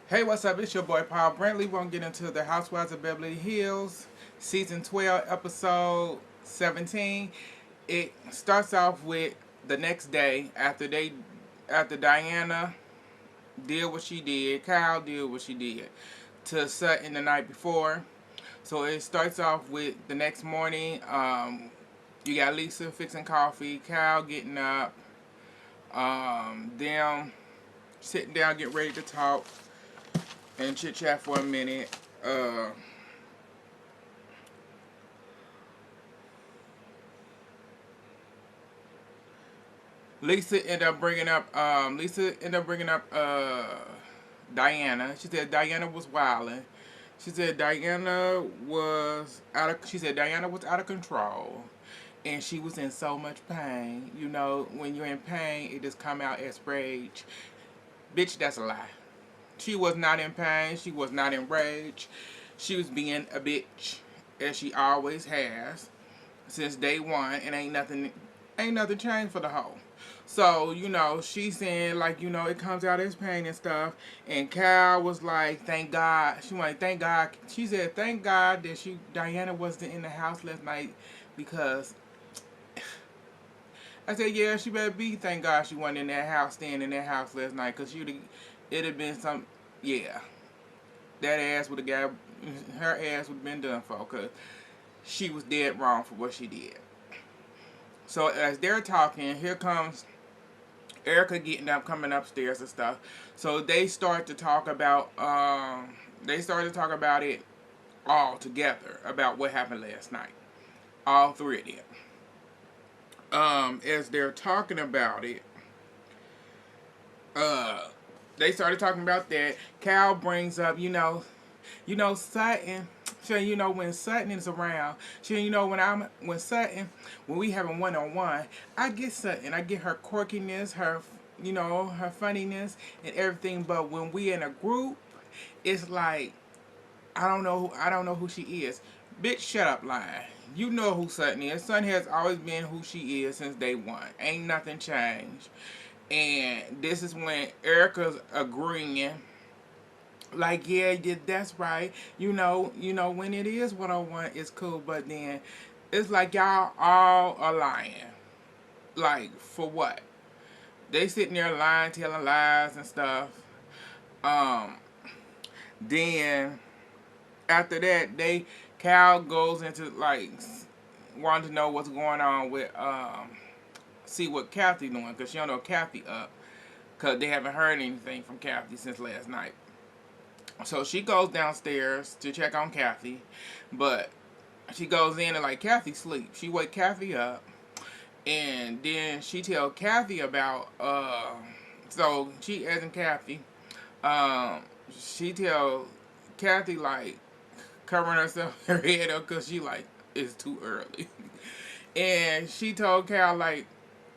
Hey, what's up? It's your boy Paul Brantley. We're gonna get into the Housewives of Beverly Hills, season 12, episode 17. It starts off with the next day after Diana did what she did, Kyle did what she did to Sutton the night before. So it starts off with the next morning. You got Lisa fixing coffee, Kyle getting up, them sitting down, getting ready to talk and chit chat for a minute. Lisa ended up bringing up Diana. She said Diana was wilding. She said Diana was out of control and she was in so much pain. You know, when you're in pain, it just come out as rage. Bitch, that's a lie. She was not in pain. She was not in rage. She was being a bitch, as she always has since day one, and ain't nothing changed for the hoe. So, she's saying like, it comes out as pain and stuff. And Cal was like, thank God. She wanted thank God. She said, thank God that Diana wasn't in the house last night because I said, yeah, she better be thank God she wasn't in that house, staying in that house last night, because it'd have been some, yeah, that ass would have got, her ass would have been done for, because she was dead wrong for what she did. So as they're talking, here comes Ericka getting up, coming upstairs and stuff. So they started to talk about it all together, about what happened last night. All three of them. As they're talking about it, uh, they started talking about that. Cal brings up, Sutton. So when Sutton is around, so when we have a one-on-one, I get Sutton. I get her quirkiness, her funniness and everything. But when we in a group, it's like I don't know who she is. Bitch, shut up, lying. You know who Sutton is. Sutton has always been who she is since day one. Ain't nothing changed. And this is when Erica's agreeing, like, yeah, that's right. When it is 101, it's cool, but then it's like y'all all are lying. Like, for what? They sitting there lying, telling lies and stuff. Um, then after that, Cal goes into like wanting to know what's going on with see what Kathy doing, because she don't know Kathy up, because they haven't heard anything from Kathy since last night. So she goes downstairs to check on Kathy, but she goes in and like Kathy sleep. She wake Kathy up, and then she tell Kathy about so she asking Kathy, um she tell Kathy like covering herself her head up because she like it's too early, and she told Cal like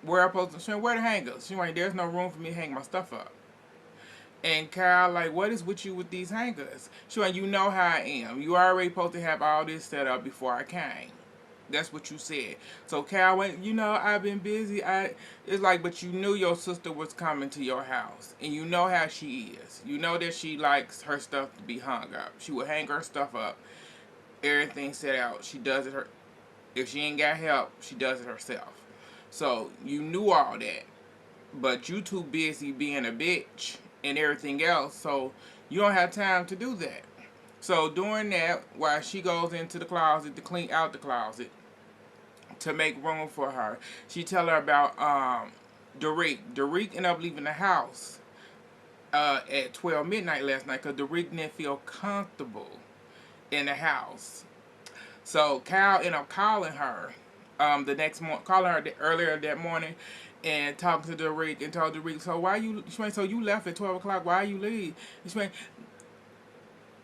where I supposed to where the hangers. She like there's no room for me to hang my stuff up. And Kyle, like, what is with you with these hangers? She went, you know how I am. You already supposed to have all this set up before I came. That's what you said. So Kyle went, I've been busy. It's like, but you knew your sister was coming to your house. And you know how she is. You know that she likes her stuff to be hung up. She will hang her stuff up. Everything set out. She does it her. If she ain't got help, she does it herself. So you knew all that. But you too busy being a bitch and everything else, so you don't have time to do that. So during that, while she goes into the closet to clean out the closet to make room for her, she tell her about Derek. Derek ended up leaving the house at 12 midnight last night because Derek didn't feel comfortable in the house. So Kyle ended up calling her the next morning, calling her earlier that morning, and talking to Derek and told Derek, so why you? She went, so you left at 12 o'clock. Why you leave?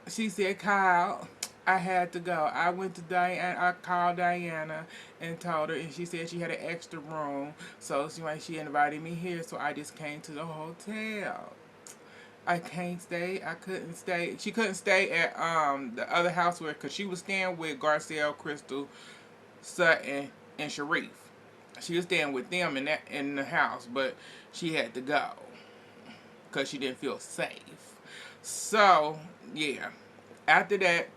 She said, Kyle, I had to go. I went to Diana. I called Diana and told her, and she said she had an extra room, so she invited me here, so I just came to the hotel. I can't stay. I couldn't stay. She couldn't stay at the other house because she was staying with Garcelle, Crystal, Sutton, and Sharif. She was staying with them in the house, but she had to go. because she didn't feel safe. So, yeah. After that,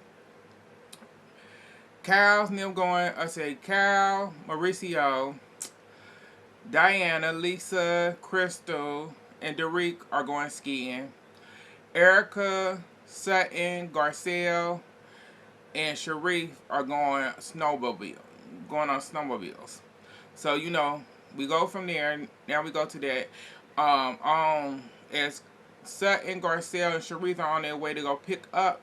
Cal's and them going, I say Cal, Mauricio, Diana, Lisa, Crystal, and Derek are going skiing. Ericka, Sutton, Garcelle, and Sharif are going on snowmobiles. So, we go from there. Now we go to that. As Sutton, Garcelle, and Sharif are on their way to go pick up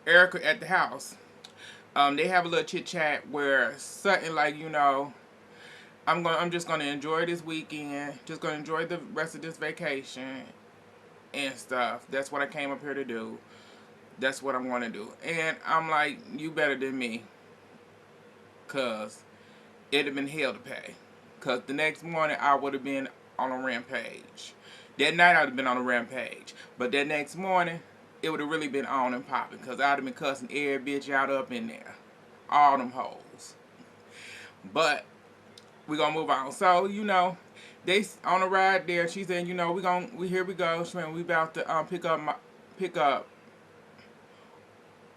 Ericka at the house. They have a little chit chat where Sutton, like, I'm just gonna enjoy this weekend, just gonna enjoy the rest of this vacation and stuff. That's what I came up here to do. That's what I'm gonna do. And I'm like, you better than me, cause it'd have been hell to pay. Cause the next morning I would have been on a rampage. That night I'd have been on a rampage. But that next morning, it would have really been on and popping. Cause I'd have been cussing every bitch out up in there. All them hoes. But we gonna move on. So, they on the ride there, she said, we here we go. She went, we about to pick up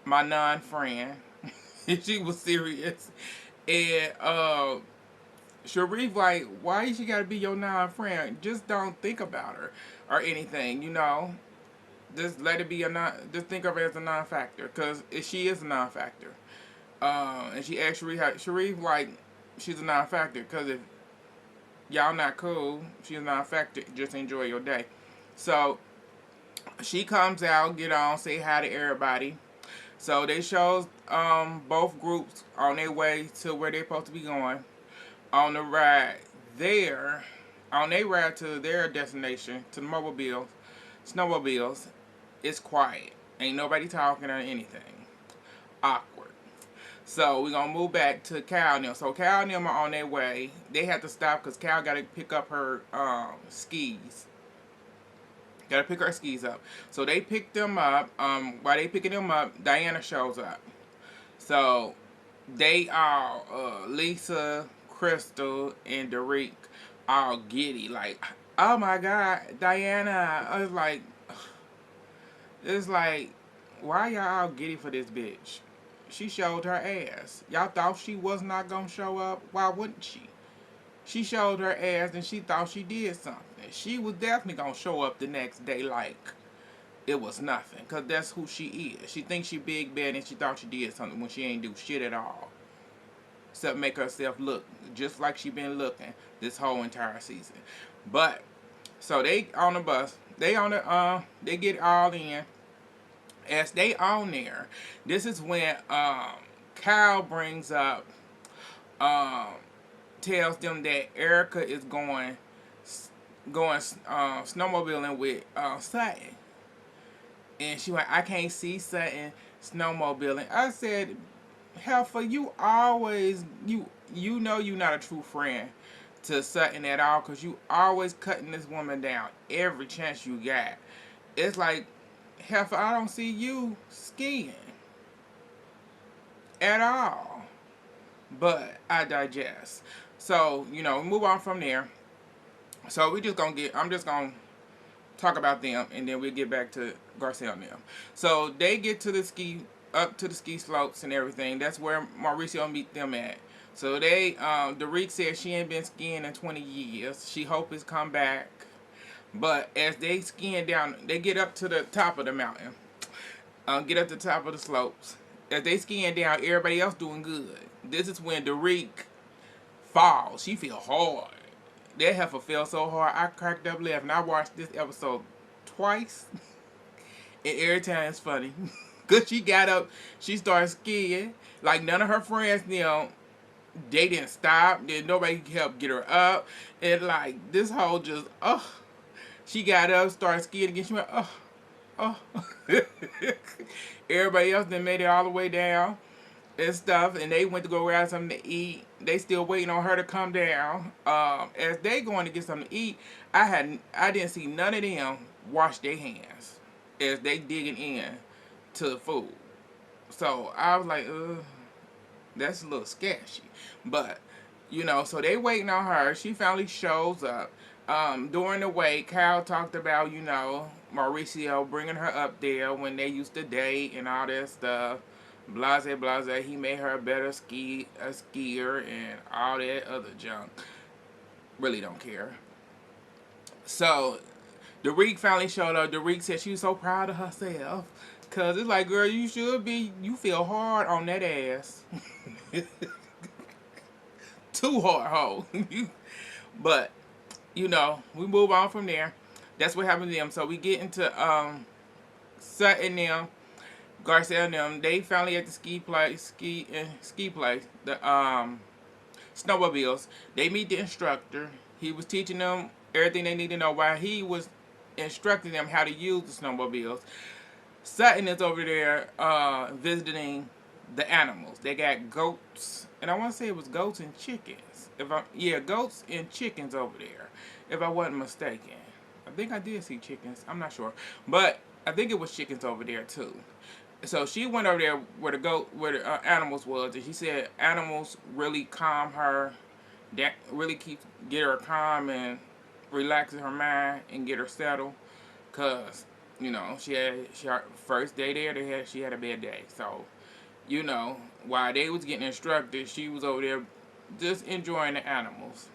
my non-friend. She was serious. And Sharif like, why she gotta be your non-friend? Just don't think about her or anything, Just let it be just think of her as a non-factor, cause she is a non-factor. And she asked Sharif like, she's a non-factor, cause if y'all not cool, she's a non-factor. Just enjoy your day. So she comes out, get on, say hi to everybody. So they shows both groups on their way to where they're supposed to be going. On the ride there, on their ride to their destination, to the snowmobiles, it's quiet. Ain't nobody talking or anything. Awkward. So we're going to move back to Cal and them. So Cal and them are on their way. They have to stop because Cal got to pick up her skis. Got to pick her skis up. So they pick them up. While they picking them up, Diana shows up. So they all, Lisa, Crystal, and Derek, all giddy. Like, oh my God, Diana. It's like, why y'all all giddy for this bitch? She showed her ass. Y'all thought she was not going to show up? Why wouldn't she? She showed her ass and she thought she did something. She was definitely going to show up the next day like it was nothing. Because that's who she is. She thinks she big bad and she thought she did something when she ain't do shit at all. Except make herself look just like she been looking this whole entire season. But, so they on the bus. They get all in. As they on there, this is when Kyle brings up, tells them that Ericka is going snowmobiling with Sutton, and she went, I can't see Sutton snowmobiling. I said, Heifer, you always you know you're not a true friend to Sutton at all, because you always cutting this woman down every chance you got. It's like, Heifer, I don't see you skiing at all. But I digest. So, move on from there. So I'm just gonna talk about them and then we'll get back to Garcelle and them. So they get to up to the ski slopes and everything. That's where Mauricio meet them at. So Derek said she ain't been skiing in 20 years. She hope it's come back. But as they skiing down, they get up to the top of the mountain. Get up to the top of the slopes. As they skiing down, everybody else doing good. This is when Derek falls. She feel hard. That heifer fell so hard, I cracked up laughing. I watched this episode twice. And every time it's funny. Because she got up, she started skiing. Like none of her friends, they didn't stop. Then nobody helped get her up. And like this whole just, she got up, started skiing again. She went, Everybody else then made it all the way down and stuff, and they went to go grab something to eat. They still waiting on her to come down. As they going to get something to eat, I didn't see none of them wash their hands as they digging in to the food. So I was like, that's a little sketchy. But so they waiting on her. She finally shows up. During the wake, Kyle talked about, Mauricio bringing her up there when they used to date and all that stuff. Blase, blase. He made her a better a skier, and all that other junk. Really don't care. So, Derek finally showed up. Derek said she was so proud of herself. Cause it's like, girl, you should be. You feel hard on that ass. Too hard, ho. But we move on from there. That's what happened to them. So we get into Sutton and them, Garcia and them. They finally at the ski place, the snowmobiles. They meet the instructor. He was teaching them everything they need to know while he was instructing them how to use the snowmobiles. Sutton is over there visiting the animals. They got goats, and I want to say it was goats and chickens. Goats and chickens over there, if I wasn't mistaken. I think I did see chickens. I'm not sure, but I think it was chickens over there too. So she went over there where the animals was, and she said animals really calm her, that really get her calm and relaxes her mind and get her settled, cause she had her first day there. She had a bad day, so while they was getting instructed, she was over there just enjoying the animals.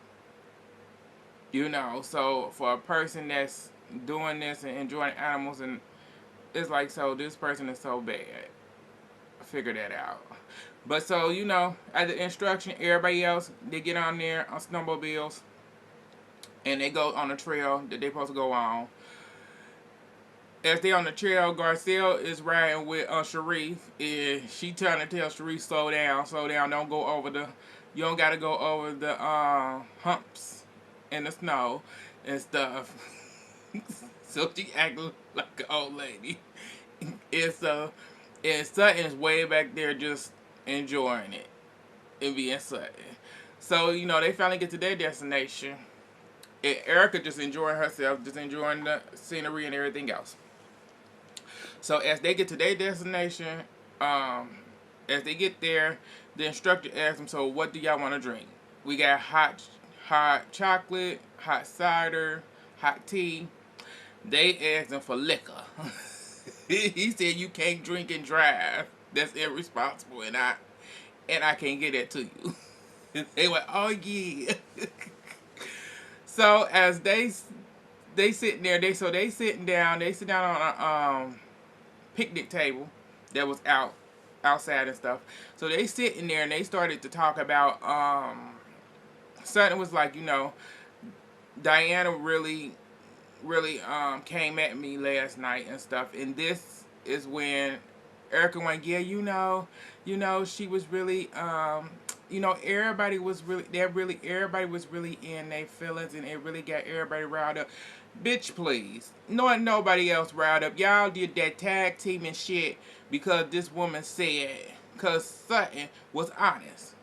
So for a person that's doing this and enjoying animals, and it's like, so this person is so bad. Figure that out. But so, at the instruction, everybody else, they get on there on snowmobiles and they go on the trail that they're supposed to go on. As they on the trail, Garcelle is riding with Sharif, and she trying to tell Sharif, slow down, don't go over you don't gotta go over the humps in the snow and stuff. So she acting like an old lady. And Sutton's way back there just enjoying it and being Sutton. So, they finally get to their destination. And Ericka just enjoying herself, just enjoying the scenery and everything else. So as they get to their destination, as they get there, the instructor asks them, so what do y'all want to drink? We got hot chocolate, hot cider, hot tea. They asked him for liquor. He said you can't drink and drive. That's irresponsible, and I can't get that to you. They went, oh yeah. So as they sitting there, they sit down on a picnic table that was outside and stuff. So they sitting there and they started to talk about Sutton was like, Diana really came at me last night and stuff, and this is when Ericka went, yeah, she was really everybody was really in their feelings, and it really got everybody riled up. Bitch, please. Not nobody else riled up. Y'all did that tag team and shit because this woman said, because Sutton was honest.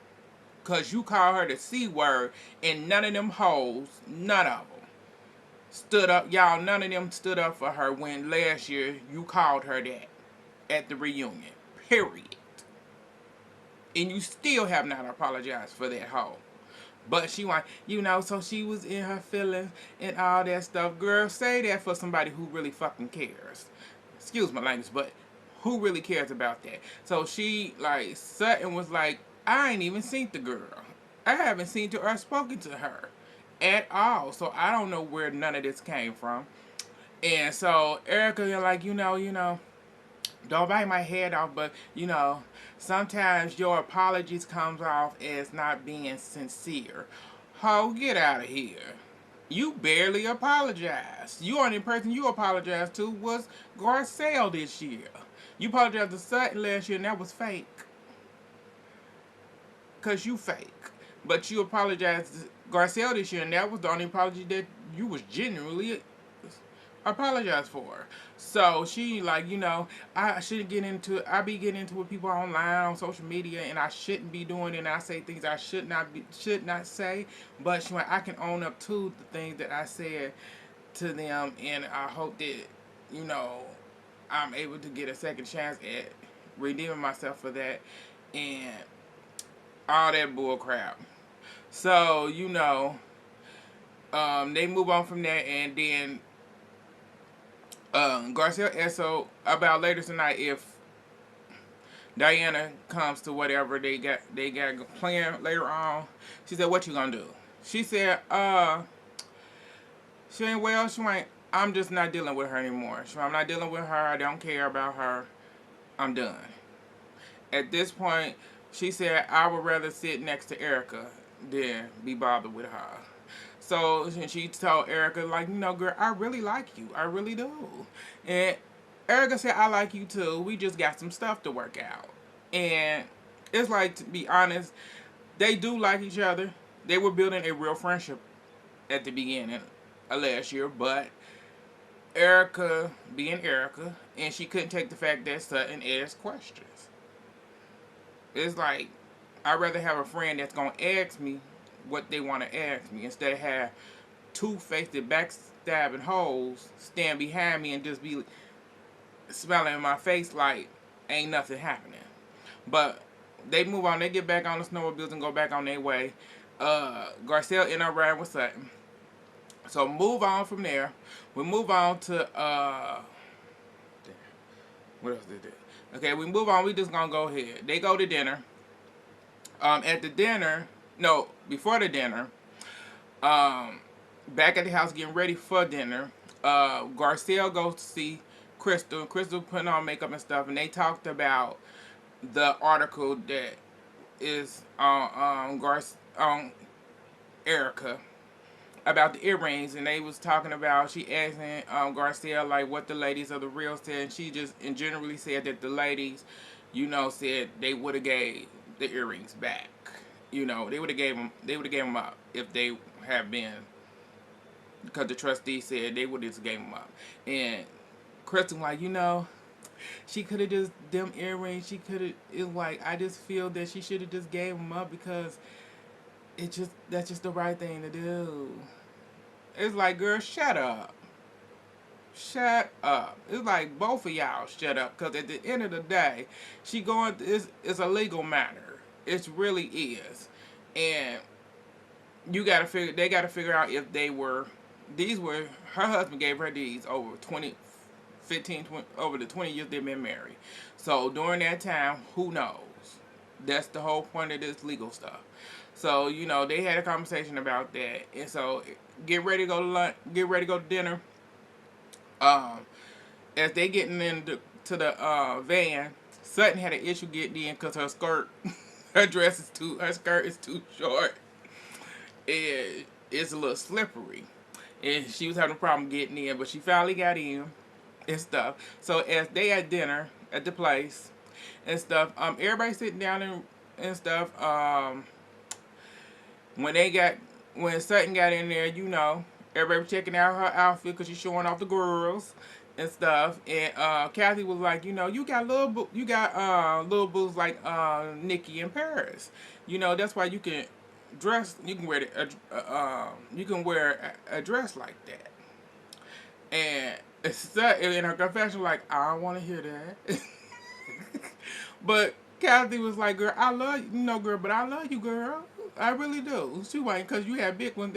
Because you call her the C word, and none of them hoes, none of them, stood up. Y'all, none of them stood up for her when last year you called her that at the reunion. Period. And you still have not apologized for that hoe. But she went, so she was in her feelings and all that stuff. Girl, say that for somebody who really fucking cares. Excuse my language, but who really cares about that? So she, Sutton was like, I ain't even seen the girl. I haven't seen her or spoken to her at all. So I don't know where none of this came from. And so Ericka, you're like, don't bite my head off, but sometimes your apologies comes off as not being sincere. Ho, get out of here. You barely apologized. You only person you apologized to was Garcelle this year. You apologized to Sutton last year, and that was fake. Because you fake. But you apologized to Garcelle this year, and that was the only apology that you was genuinely apologize for her. So she I shouldn't get into I be getting into with people online on social media, and I shouldn't be doing it, and I say things I should not say. But she went, I can own up to the things that I said to them, and I hope that I'm able to get a second chance at redeeming myself for that and all that bull crap. So They move on from that, and then Garcelle asked so about later tonight if Diana comes to whatever they got planned later on. She said, "What you gonna do?" She said, she ain't well. She ain't. I'm just not dealing with her anymore. So I'm not dealing with her. I don't care about her. I'm done." At this point, she said, "I would rather sit next to Ericka than be bothered with her." So she told Ericka, like, girl, I really like you. I really do. And Ericka said, "I like you too. We just got some stuff to work out." And it's like, to be honest, they do like each other. They were building a real friendship at the beginning of last year, but Ericka being Ericka, and she couldn't take the fact that Sutton asked questions. It's like, I'd rather have a friend that's gonna ask me what they want to ask me instead of have two-faced backstabbing hoes stand behind me and just be smiling in my face like ain't nothing happening. But they move on. They get back on the snowmobiles and go back on their way. Garcelle ended up riding with Sutton. So move on from there. We move on to what else did they? Okay, we move on. We just gonna go ahead. They go to dinner. At the dinner, no, before the dinner, um, back at the house getting ready for dinner. Garcelle goes to see Crystal. Crystal putting on makeup and stuff, and they talked about the article that is on Ericka about the earrings, and they was talking about, she asking Garcelle like what the ladies of the Real said, and she just and generally said that the ladies, said they would have gave the earrings back. They would have gave them up if they have been, because the trustee said they would have just gave them up. And Crystal like, she could have just them earrings. She could have. It's like, I just feel that she should have just gave them up because that's just the right thing to do. It's like, girl, shut up. Shut up. It's like both of y'all shut up. Because at the end of the day, it's a legal matter. It really is. And they gotta figure out if her husband gave her these over 20, 15, 20, over the 20 years they've been married. So during that time, who knows? That's the whole point of this legal stuff. So, they had a conversation about that. And so get ready to go to lunch, get ready to go to dinner. As they getting into the van, Sutton had an issue getting in because her skirt, her skirt is too short. And it's a little slippery. And she was having a problem getting in, but she finally got in and stuff. So as they at dinner at the place and stuff, everybody sitting down and stuff. When when Sutton got in there, everybody was checking out her outfit because she's showing off the girls and stuff. And Kathy was like, you got little boos like Nikki in Paris. That's why you can dress. You can wear a dress like that. And in her confession, like, I don't want to hear that. But Kathy was like, girl, I love you, girl, but I love you, girl. I really do. She ain't, because you had big ones.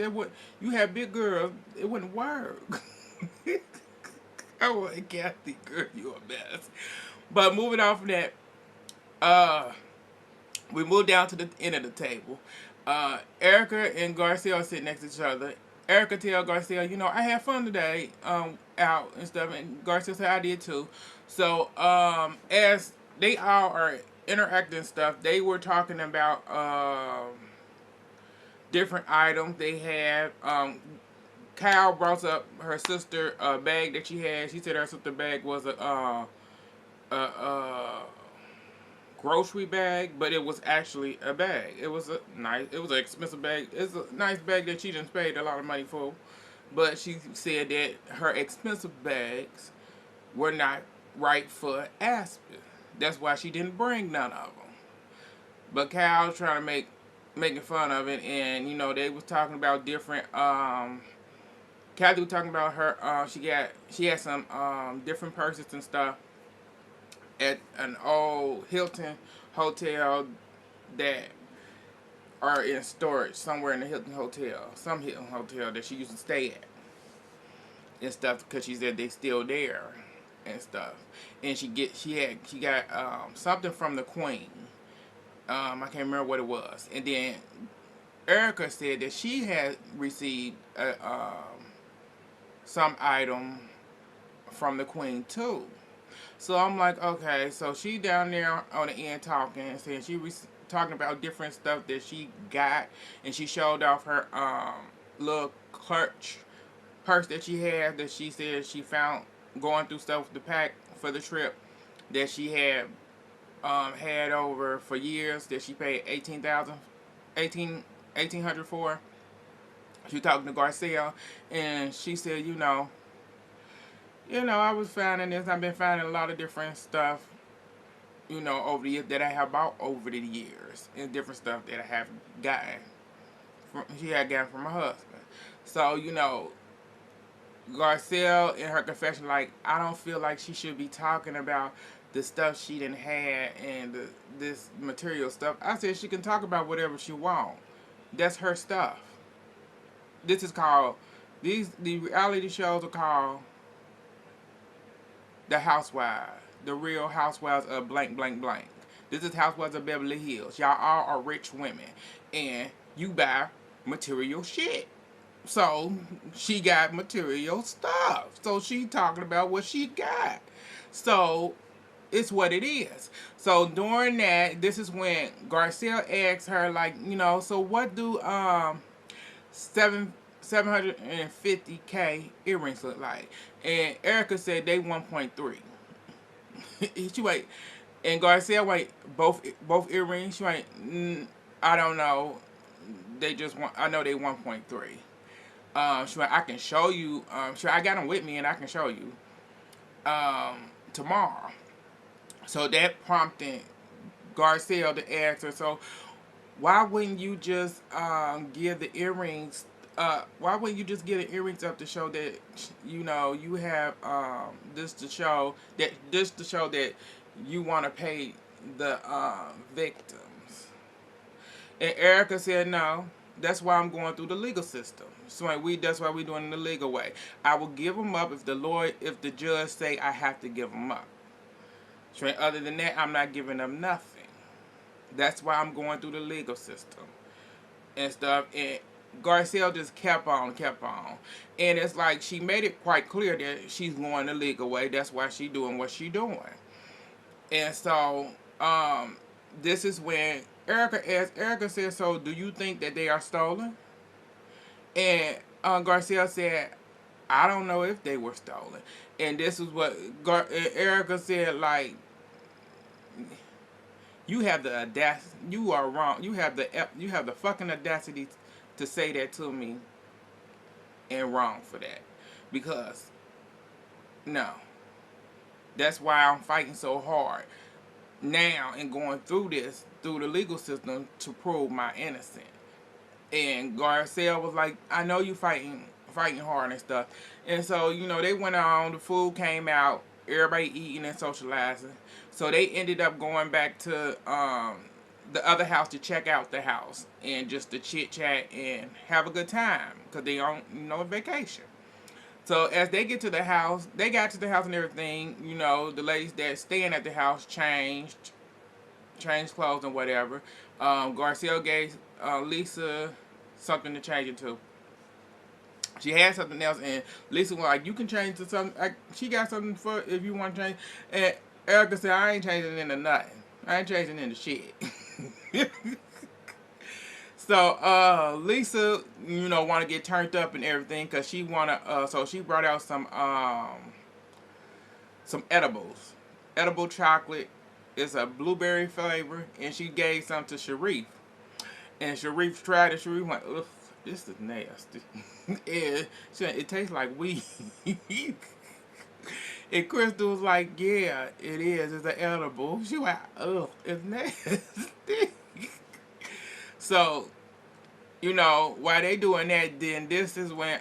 You had big girls. It wouldn't work. I want Kathy, girl, you a mess. But moving on from that, we moved down to the end of the table. Ericka and Garcelle sit next to each other. Ericka tell Garcelle, I had fun today, out and stuff, and Garcelle said I did too. So, as they all are interacting and stuff, they were talking about different items they had. Kyle brought up her sister bag that she had. She said her sister bag was a grocery bag, but it was actually a bag. It was an expensive bag. It's a nice bag that she didn't pay a lot of money for. But she said that her expensive bags were not right for Aspen. That's why she didn't bring none of them. But Cal was trying to making fun of it, and they was talking about different. Kathy was talking about her. She had some different purses and stuff at an old Hilton hotel that are in storage somewhere in the Hilton Hotel, some Hilton Hotel that she used to stay at and stuff, because she said they still there and stuff. And she got something from the Queen. I can't remember what it was. And then Ericka said that she had received some item from the Queen too. So I'm like, okay, so she down there on the end talking and saying she was talking about different stuff that she got, and she showed off her little clutch purse that she had, that she said she found going through stuff to pack for the trip, that she had over for years, that she paid 1800 for. She was talking to Garcelle, and she said, I was finding this. I've been finding a lot of different stuff, over the years that I have bought over the years, and different stuff that I have gotten. She had gotten from her husband. So, Garcelle in her confession, like, I don't feel like she should be talking about the stuff she didn't have and this material stuff. I said she can talk about whatever she wants. That's her stuff. This is called, the reality shows are called The Housewives, the Real Housewives of blank, blank, blank. This is Housewives of Beverly Hills. Y'all all are rich women, and you buy material shit. So she got material stuff. So she talking about what she got. So it's what it is. So during that, this is when Garcelle asks her, like, so what do 750K earrings look like? And Ericka said they 1.3. She wait, and Garcelle wait, both earrings. She wait, I don't know. They just want. I know they 1.3. She went, I can show you. Sure, I got them with me, and I can show you tomorrow. So that prompted Garcelle to ask her, so why wouldn't you just give the earrings? Why wouldn't you just give the earrings up to show that you have this to show that you want to pay the victims? And Ericka said no. That's why I'm going through the legal system. So that's why we're doing it the legal way. I will give them up if the judge say I have to give them up. So other than that, I'm not giving them nothing. That's why I'm going through the legal system and stuff. And Garcelle just kept on. And it's like she made it quite clear that she's going the legal way. That's why she's doing what she's doing. And so, this is when Ericka said, so do you think that they are stolen? And Garcelle said, I don't know if they were stolen. And this is what Ericka said, like, you have the audacity, you are wrong. You have the fucking audacity to say that to me, and wrong for that. Because, no. That's why I'm fighting so hard now and going through the legal system to prove my innocence. And Garcelle was like, I know you fighting hard and stuff. And so, they went on, the food came out, everybody eating and socializing. So they ended up going back to the other house to check out the house and just to chit chat and have a good time because they on vacation. So as they got to the house and everything, the ladies that staying at the house changed clothes and whatever. Garcelle gave Lisa something to change it to. She had something else, and Lisa was like, you can change to something. She got something for if you want to change. And Ericka said, I ain't changing into nothing. I ain't changing into shit. So Lisa, want to get turned up and everything because she so she brought out some edibles, edible chocolate. It's a blueberry flavor, and she gave some to Sharif. And Sharif tried it. Sharif went, ugh, this is nasty. And she said, it tastes like weed. And Crystal was like, yeah, it is. It's an edible. She went, ugh, it's nasty. So, while they doing that, then this is when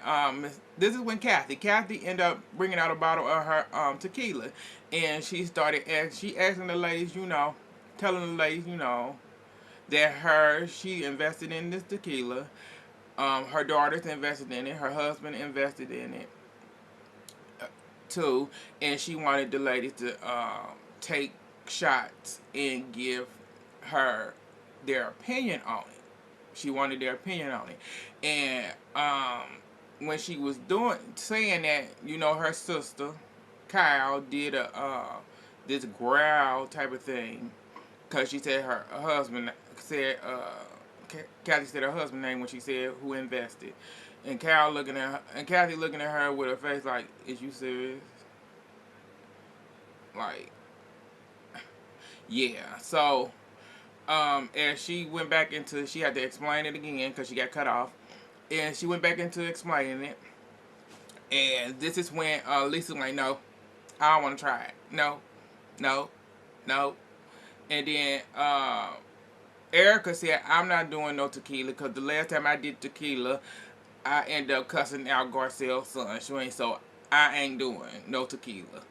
Kathy ended up bringing out a bottle of her tequila, and she started asking the ladies, telling the ladies, that she invested in this tequila. Her daughters invested in it. Her husband invested in it too, and she wanted the ladies to take shots and give her their opinion on it. She wanted their opinion on it, and when she was saying that, her sister Kyle did a this growl type of thing because she said her husband said Kathy said her husband's name when she said who invested, and Kathy looking at her with a face like, "Is you serious?" Like, yeah. So, as she went back into, she had to explain it again because she got cut off, and she went back into explaining it, and this is when Lisa was like, "No, I don't want to try it. No, no, no." And then Ericka said, "I'm not doing no tequila because the last time I did tequila, I ended up cussing out Garcelle's son. So I ain't doing no tequila."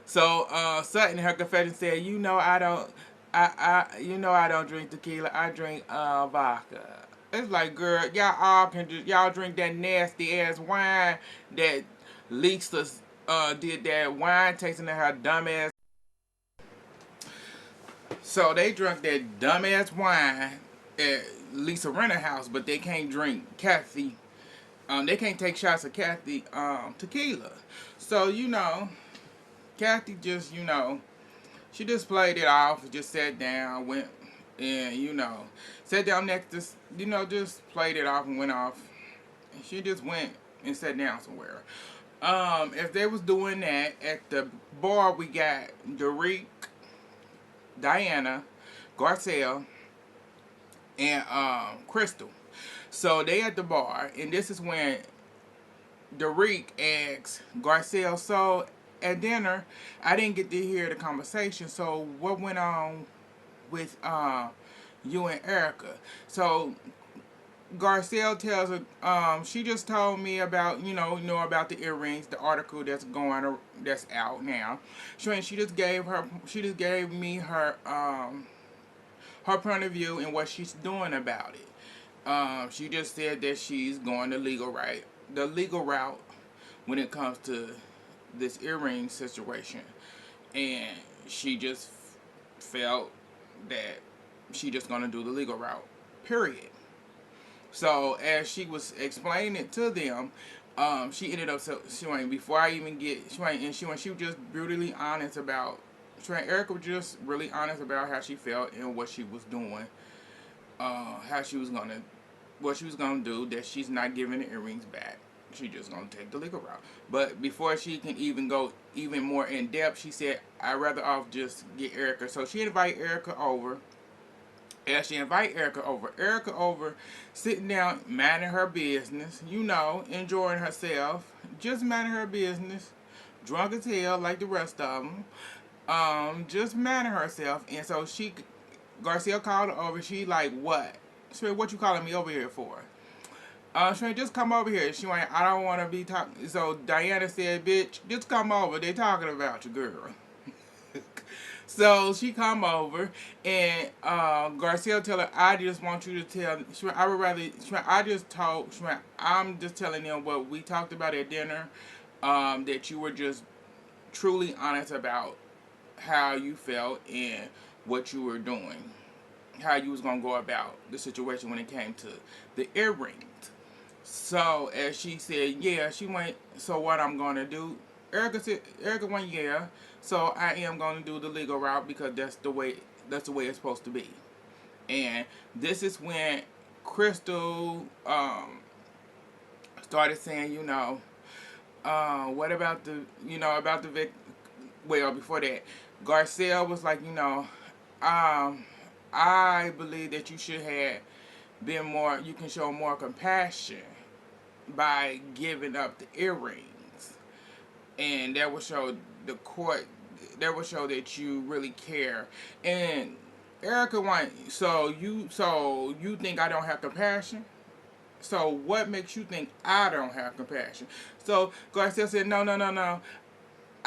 So Sutton in her confession said, I don't, I don't drink tequila. I drink vodka." It's like, girl, y'all all can just, y'all drink that nasty ass wine that Lisa did that wine tasting in her dumb ass. So they drunk that dumb ass wine at Lisa Renner house, but they can't drink Kathy. They can't take shots of Kathy tequila. So Kathy just she just played it off, just sat down, went and sat down next to just played it off and went off. And she just went and sat down somewhere. If they was doing that at the bar, we got Derek, Diana, Garcelle, and Crystal. So they at the bar, and this is when Derek asks Garcelle, "So at dinner, I didn't get to hear the conversation. So what went on with you and Ericka?" So Garcelle tells her, she just told me about, about the earrings, the article that's out now. She just gave me her point of view and what she's doing about it. She just said that she's going the legal route when it comes to this earring situation, and she just felt that she just gonna do the legal route. Period. So as she was explaining it to them, she ended up before I even get she was just brutally honest about. Ericka was just really honest about how she felt and what she was doing, how she was gonna, what she was gonna do. That she's not giving the earrings back. She's just gonna take the legal route. But before she can even go even more in depth, she said, "I'd rather off just get Ericka." So she invited Ericka over. As she invite Ericka over, sitting down, minding her business, enjoying herself, just minding her business, drunk as hell like the rest of them, just minding herself. And so Garcelle called her over. She like, "What?" She said, "What you calling me over here for?" She went, "Just come over here." She went, "I don't want to be talking." So Diana said, "Bitch, just come over. They talking about you, girl." So she come over, and Garcelle tell her, "I just want you to tell." She went, "I would rather." She went, "I just told." She went, "I'm just telling them what we talked about at dinner. That you were just truly honest about how you felt and what you were doing, how you was gonna go about the situation when it came to the earrings." So as she said, "Yeah," she went, "So what I'm gonna do?" Ericka went, "Yeah. So I am gonna do the legal route because that's the way it's supposed to be." And this is when Crystal started saying, what about about the Vic? Well, before that, Garcelle was like, I believe that you should have been more. You can show more compassion by giving up the earrings, and that will show the court. That will show that you really care. And Ericka went, so you think I don't have compassion? So what makes you think I don't have compassion? So Garcelle said, "No, no, no, no.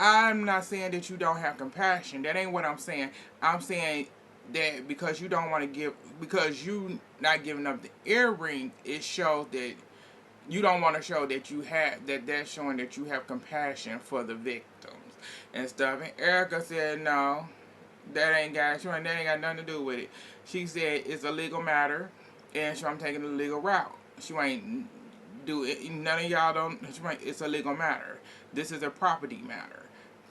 I'm not saying that you don't have compassion. That ain't what I'm saying. I'm saying that because you don't want to give, because you not giving up the earring, it shows that you don't want to show that you have that. That's showing that you have compassion for the victims and stuff. And Ericka said no, that ain't got nothing to do with it. She said it's a legal matter, and so I'm taking the legal route. She ain't do it. None of y'all don't. It's a legal matter. This is a property matter.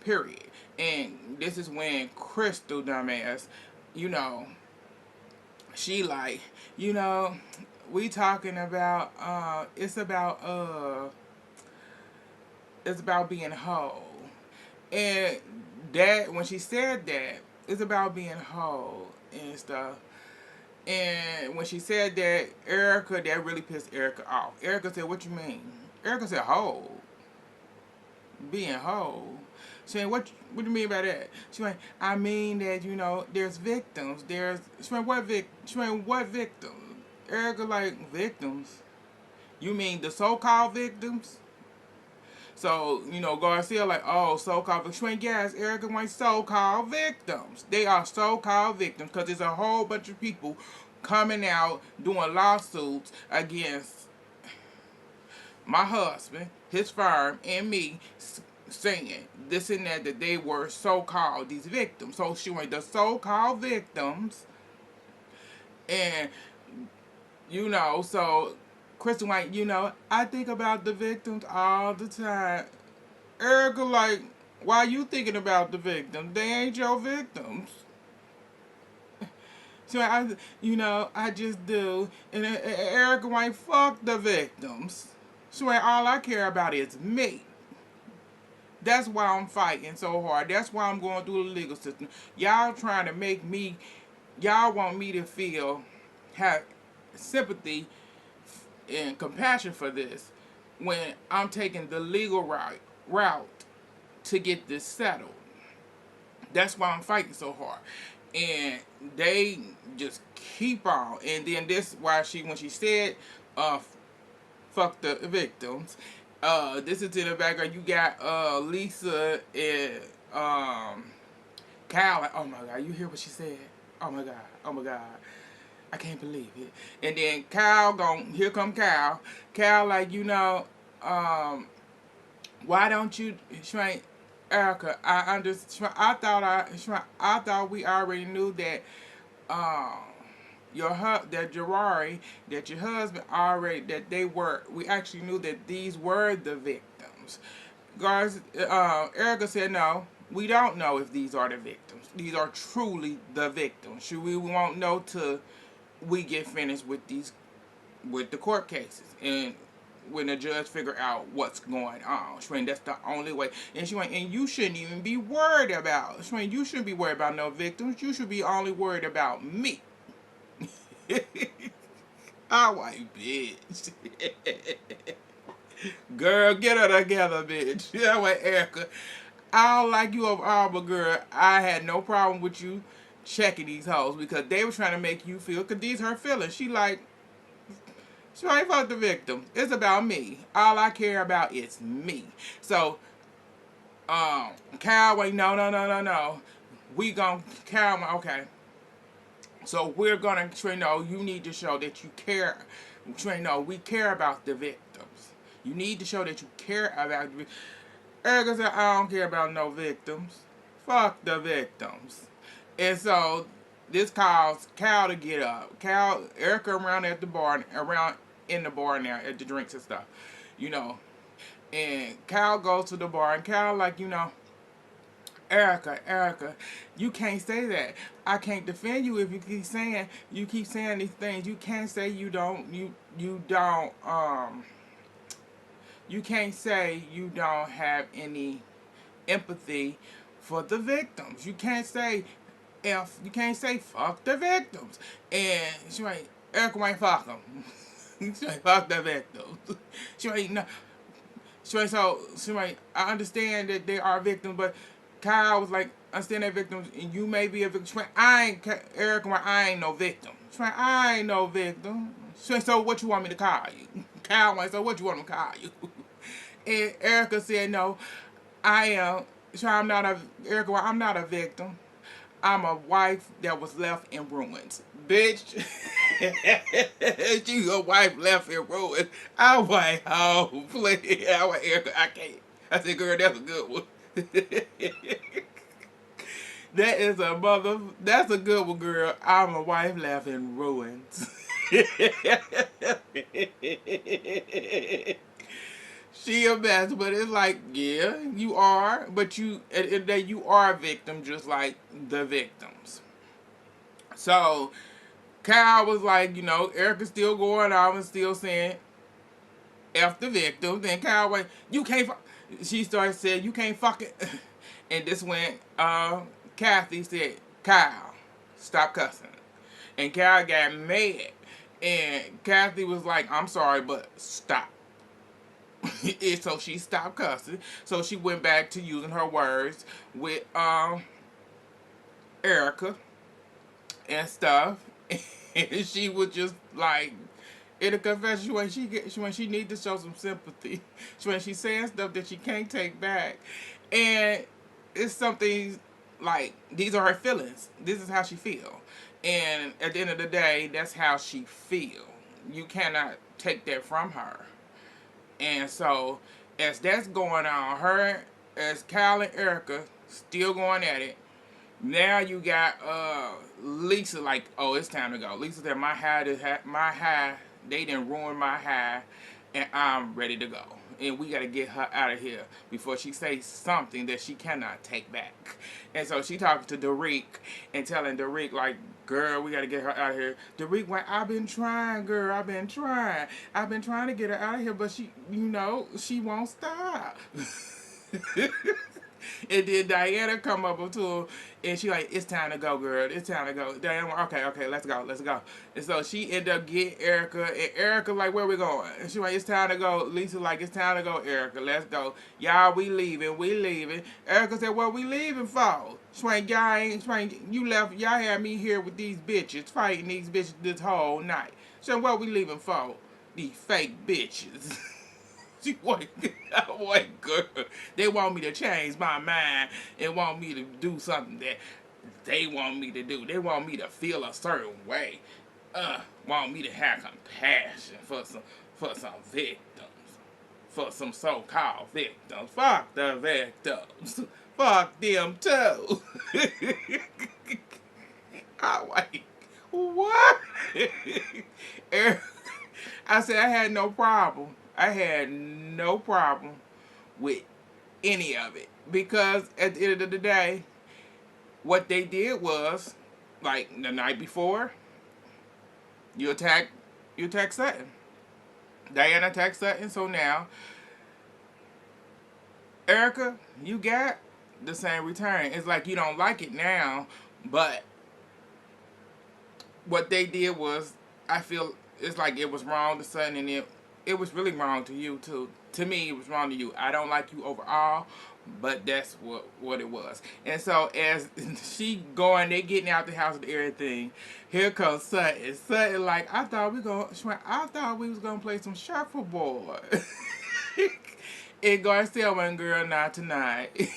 Period. And this is when Crystal dumbass, you know, she like, you know, we talking about it's about being whole. And that when she said that, it's about being whole and stuff. And when she said that, Ericka, that really pissed Ericka off. Ericka said, "What you mean?" Ericka said, "Whole, being whole." She went, what do you mean by that? She went, "I mean that there's victims. She went, what victims?" Ericka like, "Victims? You mean the so-called victims?" So, Garcia like, "Oh, so-called victims." She went, "Yes, Ericka went so-called victims. They are so-called victims because there's a whole bunch of people coming out doing lawsuits against my husband, his firm, and me, saying this and that they were so-called these victims." So she went, the so-called victims, and so Kristen White, "I think about the victims all the time." Ericka like, "Why you thinking about the victims? They ain't your victims." So I just do. And Ericka White, "Fuck the victims." So all I care about is me. That's why I'm fighting so hard. That's why I'm going through the legal system. Y'all trying to make me, y'all want me to have sympathy and compassion for this when I'm taking the legal route to get this settled. That's why I'm fighting so hard. And they just keep on. And then this why when she said, fuck the victims, this is in the background. You got Lisa and Kyle. Like, "Oh my God, you hear what she said? Oh my God, oh my God, I can't believe it." And then here come Kyle. Kyle like, "Why don't you train Ericka? I understand. I thought we already knew that that Jirari, that your husband already, that they were. We actually knew that these were the victims." Guys, Ericka said, "No, we don't know if these are the victims. These are truly the victims. We won't know till we get finished with the court cases and when the judge figure out what's going on." She went, "That's the only way." And she went, "And you shouldn't even be worried about." She went, "You shouldn't be worried about no victims. You should be only worried about me." I white bitch. Girl, get her together, bitch. Yeah, wait, Ericka. I don't like you over all, but girl, I had no problem with you checking these hoes because they were trying to make you feel, because these her feelings. She ain't fuck the victim. It's about me. All I care about is me. So, Cal wait, no, no, no, no, no. Cal, okay. So we're gonna, you need to show that you care. We care about the victims. You need to show that you care about the victims. Ericka said, "I don't care about no victims. Fuck the victims." And so this calls Cal to get up. Ericka around in the bar now at the drinks and stuff, you know. And Cal goes to the bar, and Cal like, Ericka, you can't say that. I can't defend you if you keep saying these things. You can't say you don't you can't say you don't have any empathy for the victims. You can't say fuck the victims. And she ain't Ericka ain't fuck them. She ain't fuck the victims. She ain't no. She ain't. I understand that they are victims, but Kyle was like, "Understand they're victims, and you may be a victim." She went, Ericka, I ain't no victim. She went, "I ain't no victim." She went, "So what you want me to call you?" Kyle went, "So what you want me to call you?" And Ericka said, "No, I am." So Ericka, I'm not a victim. I'm a wife that was left in ruins. Bitch. She a wife left in ruins. I was like, oh, please. I was Ericka, I can't. I said, girl, that's a good one. That is a mother. That's a good one, girl. I'm a wife left in ruins. She a mess, but it's like, yeah, you are, but you at the end of the day, you are a victim, just like the victims. So Kyle was like, Erica's still going out and still saying F the victim. Then Kyle went, you can't. She started saying, you can't fuck it. And this when Kathy said, Kyle, stop cussing. And Kyle got mad. And Kathy was like, I'm sorry, but stop. And so she stopped cussing. So she went back to using her words with Ericka and stuff. And she was just like in a confession when she need to show some sympathy. When she's saying stuff that she can't take back. And it's something like these are her feelings. This is how she feel. And at the end of the day, that's how she feel. You cannot take that from her. And so, as that's going on, as Kyle and Ericka still going at it, now you got Lisa like, oh, it's time to go. Lisa said, my high, they didn't ruin my high, and I'm ready to go. And we got to get her out of here before she says something that she cannot take back. And so she talking to Derek and telling Derek, like, girl, we got to get her out of here. Derek went, I've been trying, girl. I've been trying. I've been trying to get her out of here, but she won't stop. And then Diana come up to her and she like, it's time to go, girl. It's time to go. Diana went, okay, let's go. And so she ended up getting Ericka, and Ericka like, where we going? And she like, it's time to go. Lisa like, it's time to go, Ericka. Let's go. Y'all, we leaving. Ericka said, what we leaving for? You left, y'all had me here with these bitches, fighting these bitches this whole night. So what we leaving for? These fake bitches. She like, girl, they want me to change my mind and want me to do something that they want me to do. They want me to feel a certain way. Want me to have compassion for some victims. For some so-called victims. Fuck the victims. Fuck them too. I like, what? I said I had no problem. I had no problem with any of it because at the end of the day, what they did was, like the night before, you attack Sutton. Diana attacked Sutton, so now Ericka, you got the same return. It's like you don't like it now, but what they did was, I feel it's like it was wrong to Sutton, and it was really wrong to you too. To me, it was wrong to you. I don't like you overall, but that's what it was. And so as she going, they getting out the house and everything. Here comes Sutton. Sutton like, I thought we was gonna play some shuffleboard. And Garcelle went, girl, not tonight.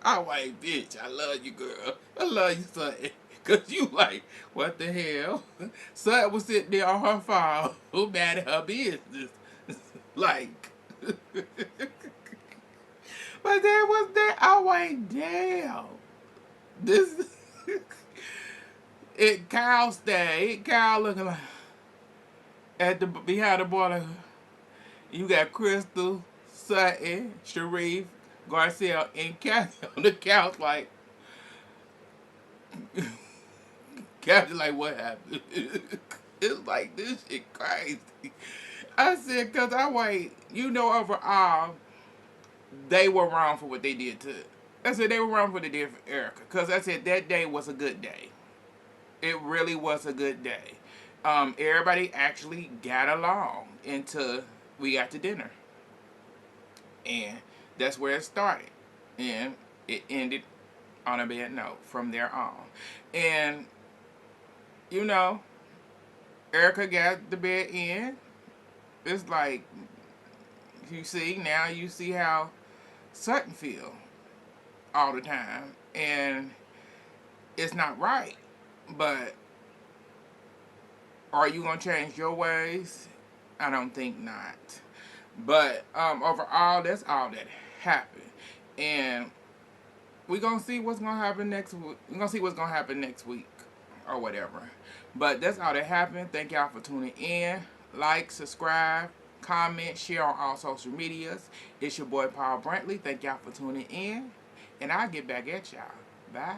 I'm like, bitch, I love you, girl. I love you, Sutton. Because you like, what the hell? Sutton was sitting there on her phone, who mad at her business. Like, but there was that. I'm like, damn. This, Kyle stayed. Kyle looking like, behind the border, you got Crystal, Sutton, Sharif, Garcelle, and Kathy on the couch like, Kathy like, what happened? It's like, this shit crazy. I said, because overall, they were wrong for what they did to, I said, they were wrong for what they did for Ericka. Because I said, that day was a good day. It really was a good day. Everybody actually got along until we got to dinner. And that's where it started. And it ended on a bad note from there on. And, Ericka got the bed in. It's like, You see, now you see how Sutton feel all the time. And it's not right. But are you going to change your ways? I don't think not. But overall, that's all that happened. And we're going to see what's going to happen next week. We're going to see what's going to happen next week or whatever. But that's all that happened. Thank y'all for tuning in. Like, subscribe, comment, share on all social medias. It's your boy, Paul Brantley. Thank y'all for tuning in. And I'll get back at y'all. Bye.